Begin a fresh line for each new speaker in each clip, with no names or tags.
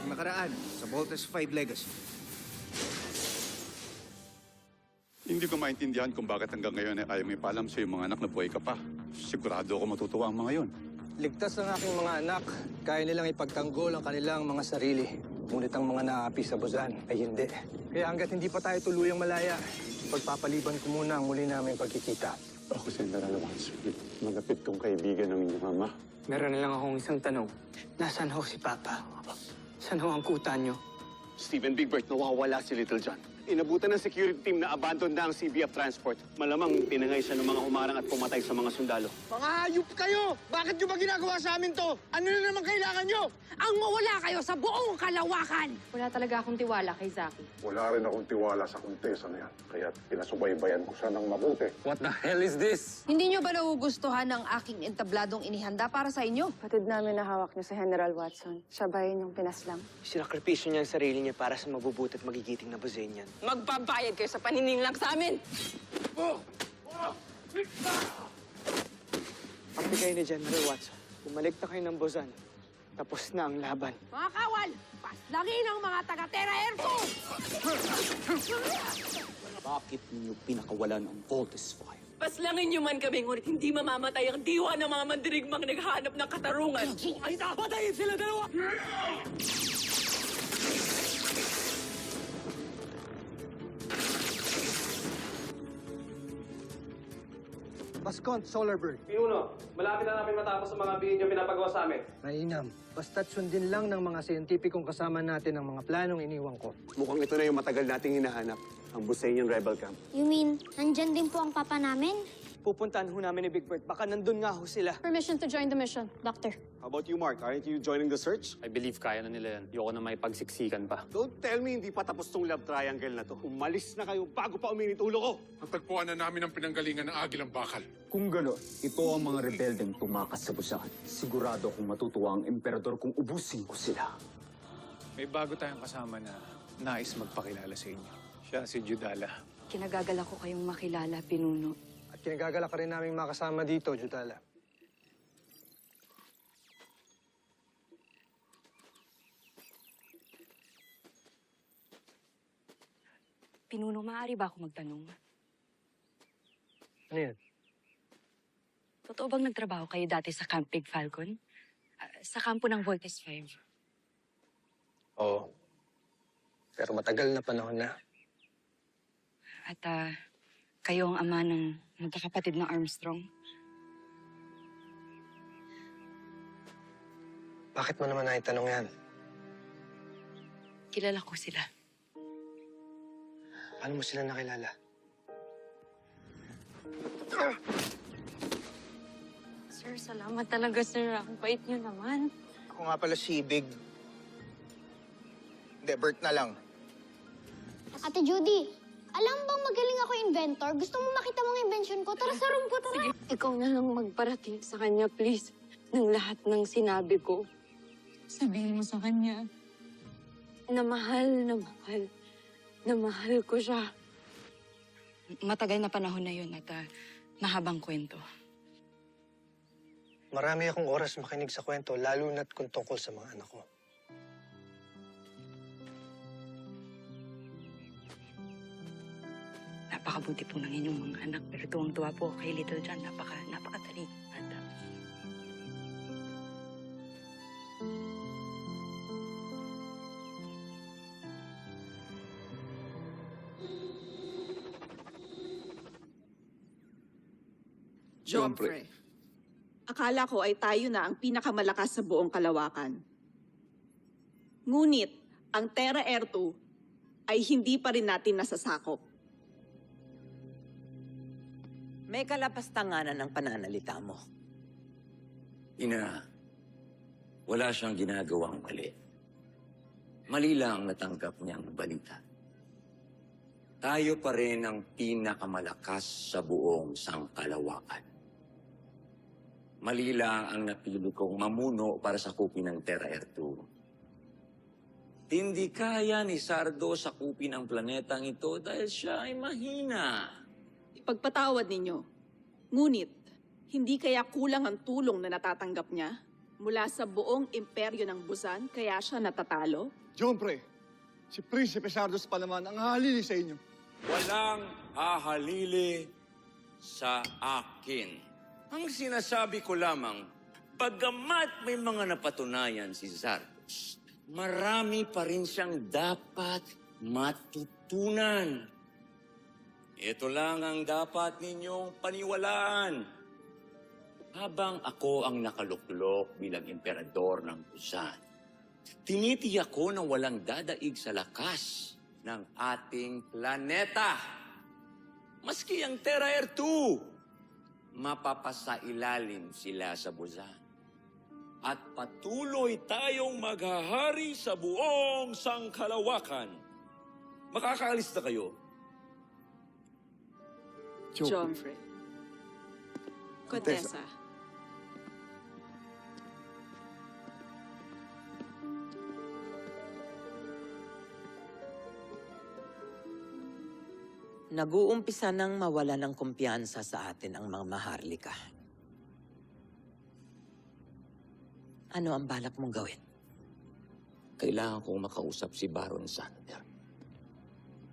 ang nakaraan sa Voltes 5 Legacy.
Hindi ko maintindihan kung bakit hanggang ngayon ay ayaw may paalam sa mga anak na buhay ka pa. Sigurado ako matutuwa ang mga yon.
Ligtas ang aking mga anak. Kaya nilang ipagtanggol ang kanilang mga sarili. Ngunit ang mga naapi sa Buzan ay hindi. Kaya hanggat hindi pa tayo tuluyang malaya, pagpapaliban ko muna ang muli namin pagkikita.
Ako si General Sweet. Malapit kong kaibigan ng inyong ama.
Meron na lang akong isang tanong. Nasaan ho si Papa? Saan ho ang kutan niyo?
Steven Bigbert, nawawala si Little John. Inabutan ng security team na abandon na ang CBF transport. Malamang tinangay siya ng mga humarang at pumatay sa mga sundalo.
Mga hayop kayo! Bakit nyo ba ginagawa sa amin to? Ano na naman kailangan nyo?
Ang mawala kayo sa buong kalawakan!
Wala talaga akong tiwala kay Zaki.
Wala rin akong tiwala sa kontesa na yan. Kaya pinasubaybayan ko siya ng mabuti.
What the hell is this?
Hindi nyo ba nagugustuhan ang aking entabladong inihanda para sa inyo?
Patid namin na hawak niyo si General Watson. Siya ba yun yung pinaslang?
Sinakripisyo niya ang sarili niya para sa mabubuti at magigiting na Buzenian.
Magbabayad kayo sa panininglang sa amin!
Pati kayo ni General Watson. Bumalik na kayo ng Buzan. Tapos na ang laban.
Mga kawal, paslangin ang mga taga-Terra Airto!
Bakit ninyo pinakawalan ang Voltes 5?
Paslangin nyo man kami, ngunit hindi mamamatay ang diwa ng mga mandirigmang naghahanap ng katarungan.
Ay, patayin sila dalawa!
Bascont, Solarbird.
Pinuno, malapit na namin matapos ang mga video pinapagawa sa amin.
Mainam. Basta't sundin lang ng mga siyentipikong kasama natin ang mga planong iniwan ko.
Mukhang ito na yung matagal nating hinahanap, ang Buzenian Rebel Camp.
You mean, nandyan din po ang papa namin?
Pupuntahan ho namin ni Bigbert. Baka nandun nga ho sila.
Permission to join the mission, Doctor.
How about you, Mark? Aren't you joining the search?
I believe kaya na nila yan. Ayoko na may pagsiksikan pa.
Don't tell me hindi pa tapos tong love triangle na to. Umalis na kayo bago pa uminit ulo ko.
Natagpuan na namin ang pinanggalingan ng Agilang Bakal.
Kung gano'n, ito ang mga rebeldeng tumakas sa Busan. Sigurado akong matutuwa ang emperador kung ubusin ko sila.
May bago tayong kasama na nais magpakilala sa inyo. Siya si Judala.
Kinagagala ko kayong makilala, Pinuno.
At kinagagala ka rin naming makasama dito, Judala.
Pinuno, maaari ba ako magtanong?
Ano yan?
Totoo bang nagtrabaho kayo dati sa Camp Big Falcon? Sa kampo ng Voltes 5?
Oo. Pero matagal na panahon na.
At kayo ang ama ng magkakapatid na Armstrong?
Bakit mo naman naitanong yan?
Kilala ko sila.
Paano mo sila nakilala?
Sir, salamat talaga, sir. Ang bait niyo naman.
Ako nga pala si Big. Hindi, Bert na lang.
Ate Judy, alam bang magaling ako inventor? Gusto mo makita mga invention ko? Tara sa room ko, tara.
Sige, ikaw na lang magparating sa kanya, please. Ng lahat ng sinabi ko. Sabihin mo sa kanya na mahal ko siya. Matagal na panahon na yun at mahabang kwento.
Marami akong oras makinig sa kwento, lalo na't kung tungkol sa mga anak ko.
Napakabuti po ng inyong mga anak, pero tuwang-tuwa po kay Little John. Napakatali. At
Joffrey.
Akala ko ay tayo na ang pinakamalakas sa buong kalawakan. Ngunit, ang Terra Air 2 ay hindi pa rin natin nasasakop.
May kalapastanganan ng pananalita mo.
Ina, wala siyang ginagawang mali. Mali lang ang natanggap niyang balita. Tayo pa rin ang pinakamalakas sa buong sangkalawakan. Mali lang ang napili kong mamuno para sakupin ng Terra Air 2. Hindi kaya ni Sardo sakupin ang planetang ito dahil siya ay mahina.
Ipagpatawad ninyo. Ngunit, hindi kaya kulang ang tulong na natatanggap niya? Mula sa buong imperyo ng Buzan, kaya siya natatalo?
Jompre, si Prinsipe Sardos pa naman ang halili sa inyo.
Walang hahalili sa akin. Ang sinasabi ko lamang, bagamat may mga napatunayan si Sardos, marami pa rin siyang dapat matutunan. Ito lang ang dapat ninyong paniwalaan. Habang ako ang nakaluklok bilang emperador ng Buzan, tinitiyak ko na walang dadaig sa lakas ng ating planeta. Maski ang Terra Air 2, mapapasailalim sila sa Buzan. At patuloy tayong maghahari sa buong sangkalawakan. Makakaalis na kayo.
Joffrey. Contessa.
Nag-uumpisa nang mawala ng kumpiyansa sa atin ang mga Maharlika. Ano ang balak mong gawin?
Kailangan kong makausap si Baron Sander.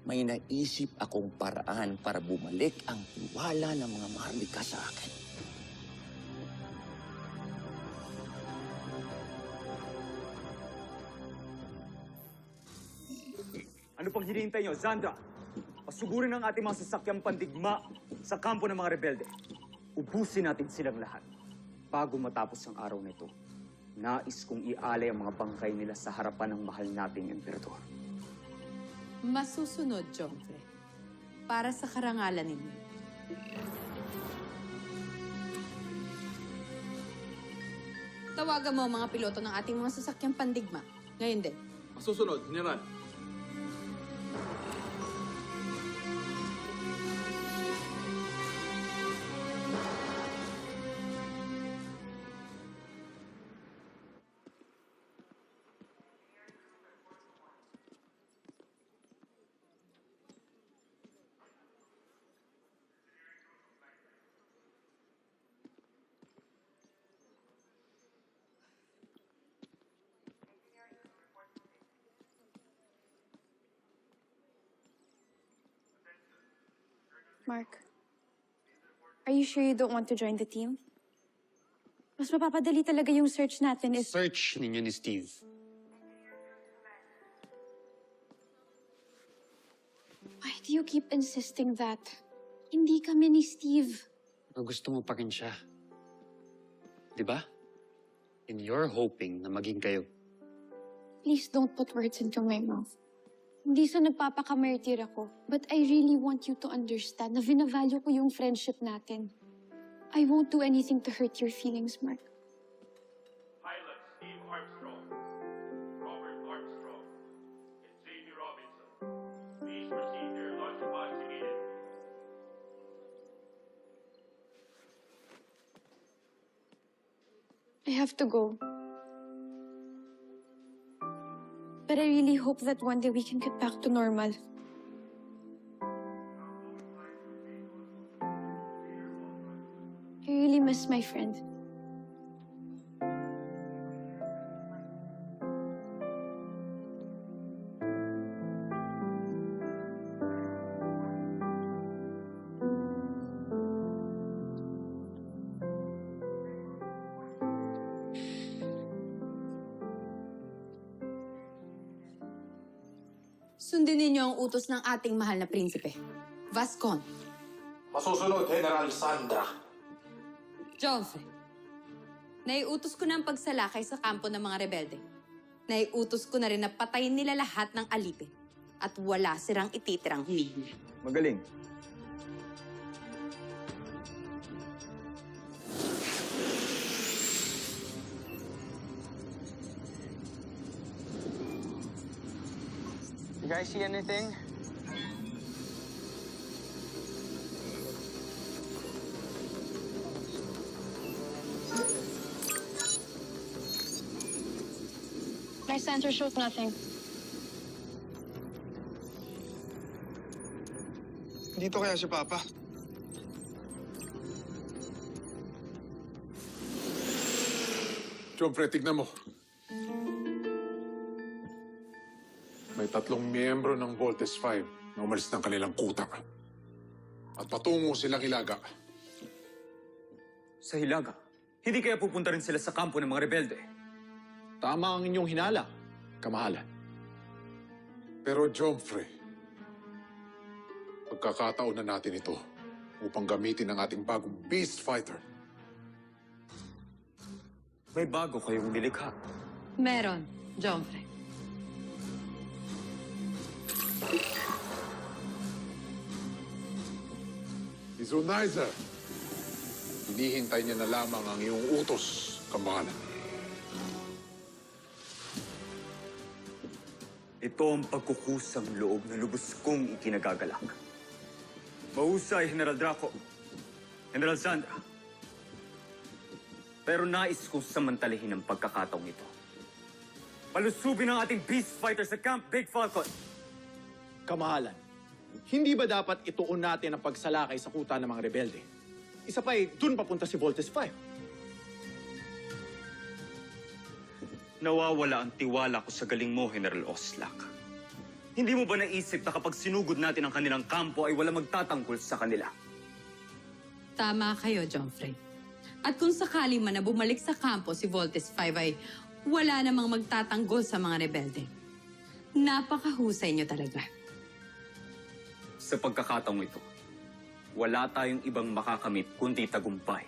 May naisip akong paraan para bumalik ang tiwala ng mga Maharlika sa akin.
Ano pang hinihintay nyo, Zandra? Pasugurin ang ating mga sasakyang pandigma sa kampo ng mga rebelde. Ubusin natin silang lahat. Bago matapos ang araw na ito, nais kong ialay ang mga bangkay nila sa harapan ng mahal nating emperador.
Masusunod, Joffrey. Para sa karangalan ninyo. Tawagan mo ang mga piloto ng ating mga sasakyang pandigma. Ngayon din.
Masusunod, General.
Mark, are you sure you don't want to join the team? Mas mapapadali talaga yung search natin if...
Search ninyo ni Steve.
Why do you keep insisting that? Hindi kami ni Steve.
Pero gusto mo pa rin siya. Di ba? And you're hoping na maging kayo.
Please don't put words into my mouth. Hindi sa nagpapakamartir ako, but I really want you to understand na vinavalue ko yung friendship natin. I won't do anything to hurt your feelings, Mark.
Pilot Steve Armstrong, Robert Armstrong, and Jamie Robinson. Please proceed to your launch pods immediately.
I have to go. But I really hope that one day we can get back to normal. I really miss my friend.
Sundin ninyo ang utos ng ating mahal na prinsipe. Vascon.
Masusunod, General Sandra.
Joffrey. Naiutos ko na ang pagsalakay sa kampo ng mga rebelde. Naiutos ko na rin na patayin nila lahat ng alipin. At wala silang ititirang humihingi.
Magaling.
You guys see anything?
My sensor showed nothing.
Dito kaya si Papa?
Jomfre, tignan mo. May 3 miyembro ng Voltes 5 na umalis ng kanilang kuta. At patungo silang Hilaga.
Sa Hilaga? Hindi kaya pupunta rin sila sa kampo ng mga rebelde?
Tama ang inyong hinala, kamahalan.
Pero Jomfre, pagkakataon na natin ito upang gamitin ang ating bagong Beast Fighter.
May bago kayong nilikha.
Meron, Jomfre.
Si Zunizer, hinihintay niya na lamang ang iyong utos, kamahalan.
Ito ang pagkukusang loob na lubos kong ikinagagalak. Mahusay, General Draco. General Zandra. Pero nais kong samantalahin ang pagkakataong ito. Palusubin ang ating Beast Fighter sa Camp Big Falcon.
Kamahalan, hindi ba dapat ituon natin ang pagsalakay sa kuta ng mga rebelde? Isa pa dun papunta si Voltes 5.
Nawawala ang tiwala ko sa galing mo, General Oslak. Hindi mo ba naisip na kapag sinugod natin ang kanilang kampo ay wala magtatanggol sa kanila?
Tama kayo, Jomfre. At kung sakali man na bumalik sa kampo si Voltes 5 ay wala namang magtatanggol sa mga rebelde. Napakahusay niyo talaga.
Sa pagkakataong ito, wala tayong ibang makakamit kundi tagumpay.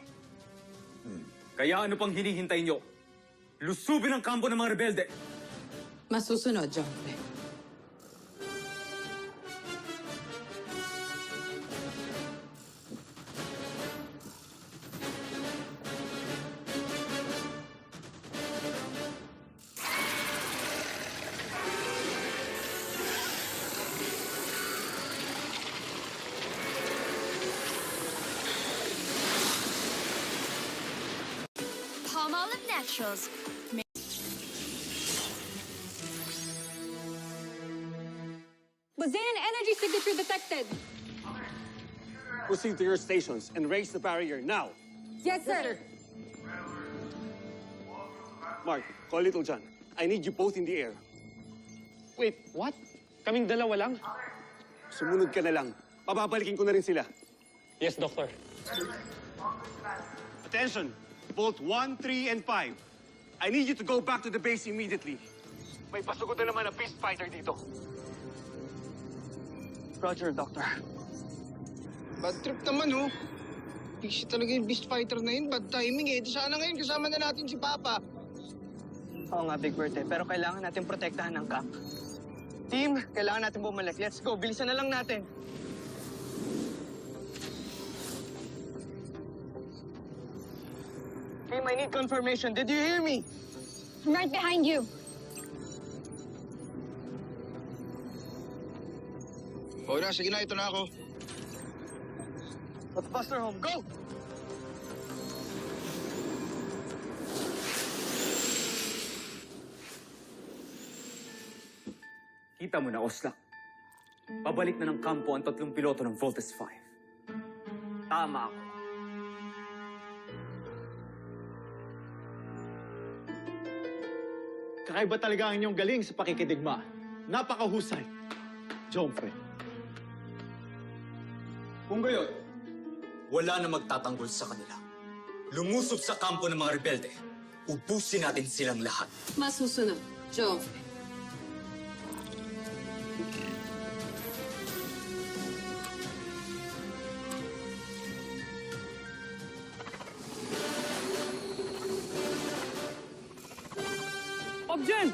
Kaya ano pang hinihintay nyo? Lusubin ang kampo ng mga rebelde!
Masusunod, Jomfre.
Palmolive Naturals.
Bazayan energy signature detected.
Proceed to your stations and raise the barrier now.
Yes, sir.
Mark, call Little John. I need you both in the air.
Wait, what? Kaming dalawa lang?
Sumunod ka na lang. Pababalikin ko na rin sila.
Yes, Doctor.
Attention! Vault 1, 3, and 5. I need you to go back to the base immediately. May pasugod na naman na Beast Fighter dito.
Roger, Doctor.
Bad trip naman, oh. Busy talaga yung Beast Fighter na yun. Bad timing, eh. Di sana ngayon kasama na natin si Papa.
Oo nga, Big Bird, pero kailangan natin protektahan ang camp. Team, kailangan natin bumalik. Let's go. Bilisan na lang natin. Team, I need confirmation. Did you hear me?
I'm right behind you.
O na, sige na. Ito na ako.
Let's bust her home. Go!
Kita mo na, Oslak. Pabalik na ng kampo ang 3 piloto ng Voltes 5. Tama ako.
Kakaiba talaga ang inyong galing sa pakikidigma. Napakahusay. Jomfre.
Kung gayon, wala na magtatanggol sa kanila. Lumusob sa kampo ng mga rebelde. Ubusin natin silang lahat.
Masusunod, Jomfre.
Objen!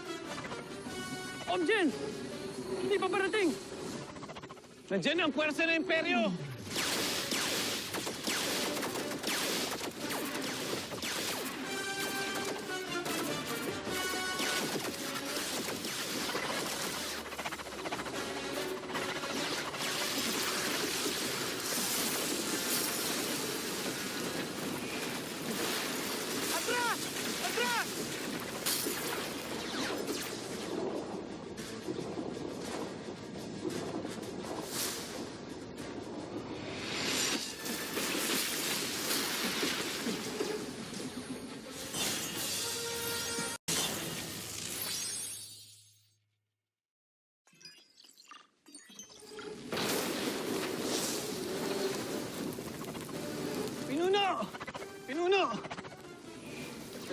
Objen! Hindi pa parating! Nandiyan ang puwersa ng Imperyo!
Atras! Atras!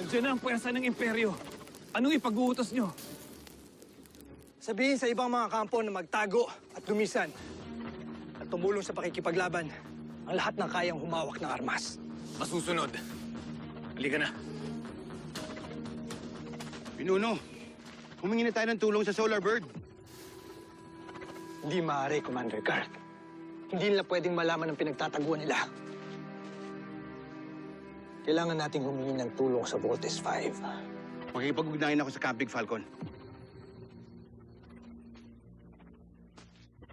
Nandiyan na ang puwersa ng imperyo. Anong ipag-uutos nyo? Sabihin sa ibang mga kampo na magtago at lumisan at tumulong sa pakikipaglaban ang lahat ng kayang humawak ng armas.
Masusunod. Halika na.
Pinuno, humingi na tayo ng tulong sa Solar Bird.
Hindi maaari, Commander Garth. Hindi nila pwedeng malaman ang pinagtataguan nila. Kailangan nating humingi ng tulong sa Voltes 5.
Makikipag-ugnayan ako sa Camp Big Falcon.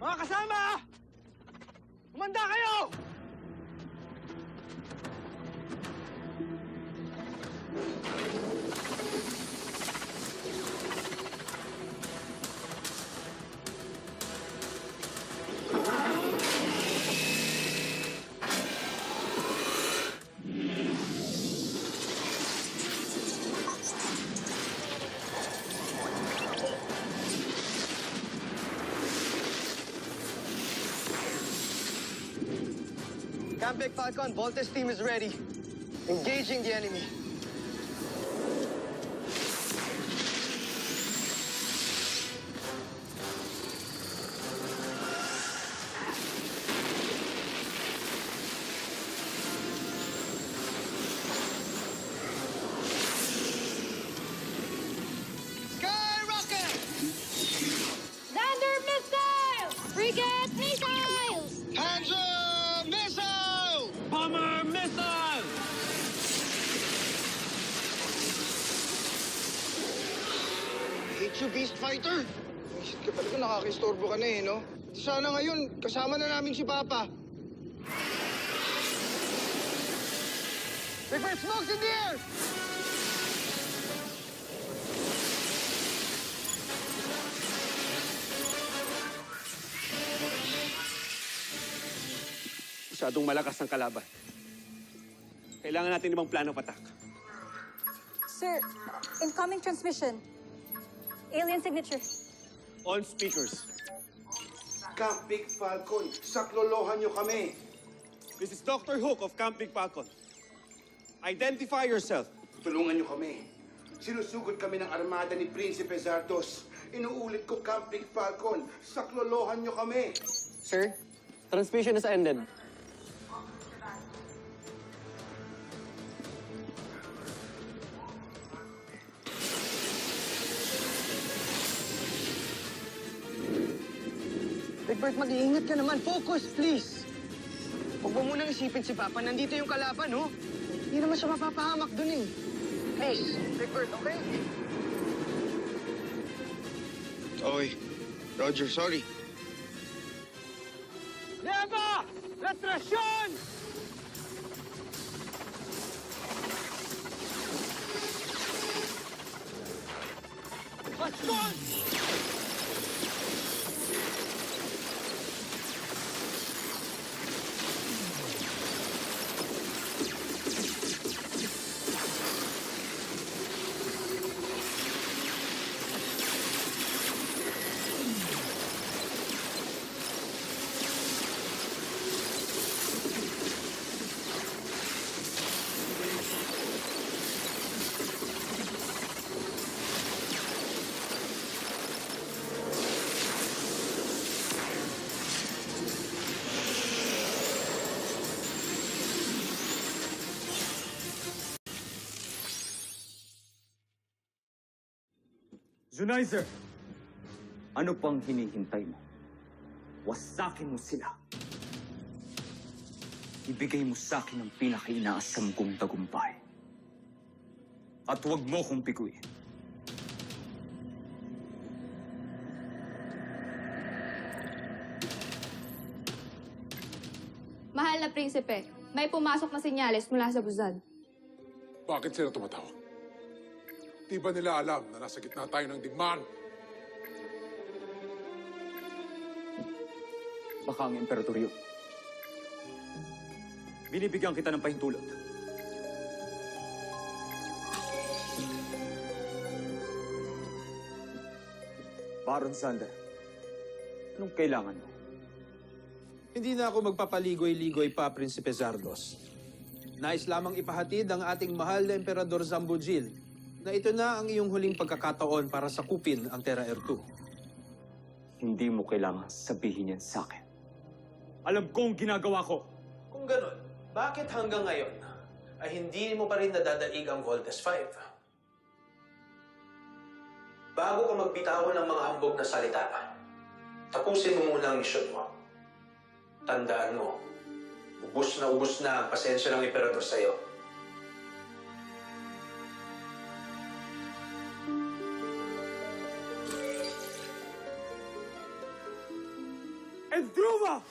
Mga kasama! Umanda kayo!
Camp Big Falcon, Voltes team is ready. Engaging the enemy.
Skyrocket! Thunder missile! Frigate missiles!
Panzer missile!
Bomber missile!
Hate you, Beast Fighter! Isip ka talaga nakakistorbo ka na eh, no? Sana ngayon, kasama na namin si Papa.
Big Bird, smokes in the air!
Masyadong malakas ang kalaban. Kailangan natin ibang plano patak.
Sir, incoming transmission. Alien signature.
On speakers.
Camp Big Falcon, saklolohan niyo kami.
This is Dr. Hook of Camp Big Falcon. Identify yourself.
Tulungan niyo kami. Sinusugod kami ng armada ni Prinsipe Zardos. Inuulit ko, Camp Big Falcon, saklolohan niyo kami.
Sir, transmission has ended. Big Bird, mag-iingat ka naman. Focus, please. Huwag mo munang isipin si Papa. Nandito yung kalaban, oh. Hindi naman siya mapapahamak dun, eh. Please, Big Bird, okay?
Okay. Roger, sorry.
Leva! Retrasyon! Baston!
Zunizer! Ano pang hinihintay mo? Wasakin mo sila. Ibigay mo sa akin ang pinakainaasam kong tagumpay. At huwag mo kong piguin.
Mahal na prinsipe, may pumasok na senyales mula sa Buzan.
Bakit sila tumatawag? Di ba nila alam na nasa gitna tayo ng digmaan?
Baka ang emperador yun. Binibigyan kita ng pahintulot. Baron Sander, anong kailangan mo?
Hindi na ako magpapaligoy-ligoy pa, Prinsipe Zardos.
Nais lamang ipahatid ang ating mahal na Emperador Zambujil na ito na ang iyong huling pagkakataon para sakupin ang Terra Air 2.
Hindi mo kailangan sabihin yan sa akin. Alam ko ang ginagawa ko.
Kung ganun, bakit hanggang ngayon ay hindi mo pa rin nadadaig ang Voltes 5? Bago ka magbitawan ng mga hambog na salita, tapusin mo muna ang misyon mo. Tandaan mo, ubus na ang pasensya ng Emperador sa'yo.
Endruma!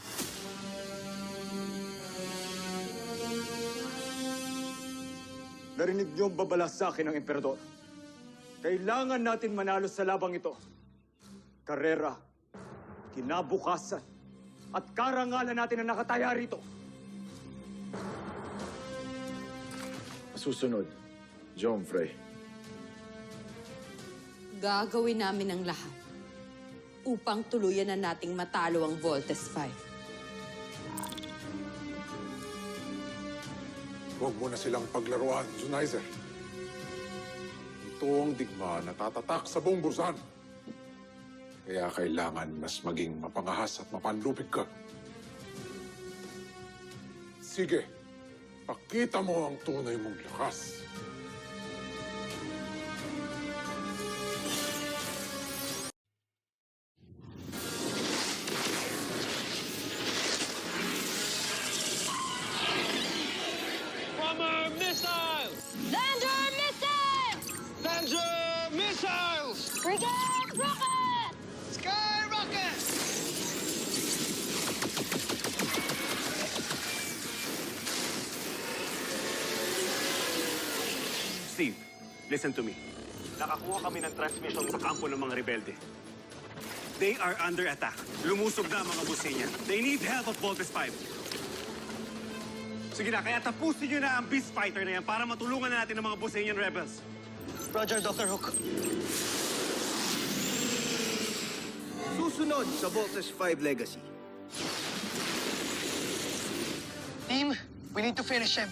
Narinig niyo ang babala sa akin ng Emperador. Kailangan natin manalo sa labang ito. Karera, kinabukasan, at karangalan natin ang nakataya rito.
Susunod, John Frey.
Gagawin namin ang lahat upang tuluyan na nating matalo ang Voltes 5.
Huwag mo na silang paglaruan, Junizer. Ito ang digma na tatatak sa buong Busan. Kaya kailangan mas maging mapangahas at mapanlupig ka. Sige, pakita mo ang tunay mong lakas.
Bomber missiles!
Lander missiles!
Lander missiles!
Frigate rocket!
Sky rocket!
Steve, listen to me. Nakakuha kami ng transmission sa kampo ng mga rebelde. They are under attack. Lumusob na ang mga busenya. They need help of Voltes 5. Sige na, kaya tapusin nyo na ang Beast Fighter na yan para matulungan na natin ang mga Busenyan rebels.
Roger, Dr. Hook.
Susunod sa Voltes 5 Legacy.
Team, we need to finish him.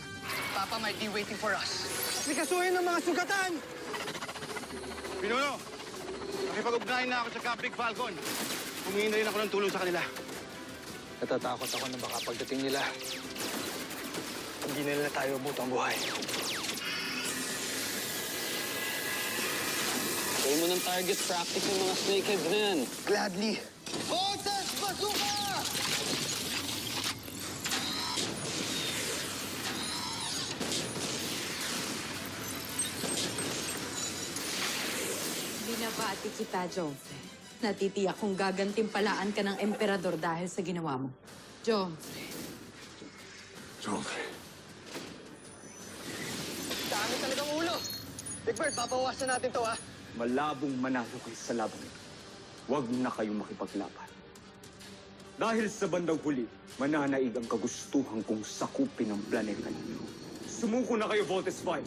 Papa might be waiting for us. Sikasuhin ng mga sugatan!
Pinuno, nakipag-ugnayan na ako sa Camp Big Falcon. Humingi na rin ako ng tulong sa kanila.
Natatakot ako na baka pagdating nila, hindi na nila tayo butang buhay.
Gawin mo ng target practice ng mga snakeheads na yan.
Gladly. Voltes Bazooka!
Binabati kita, Joffrey. Natitiyak kung gagantimpalaan ka ng Emperador dahil sa ginawa mo. Joffrey.
Joffrey.
Dami talagang ulo. Big Bird, papawasan natin to, ha?
Malabong manalo kayo sa labang ito. Huwag na kayong makipaglaban. Dahil sa bandang huli, mananaig ang kagustuhan kong sakupin ang planeta ninyo. Sumuko na kayo, Voltes 5.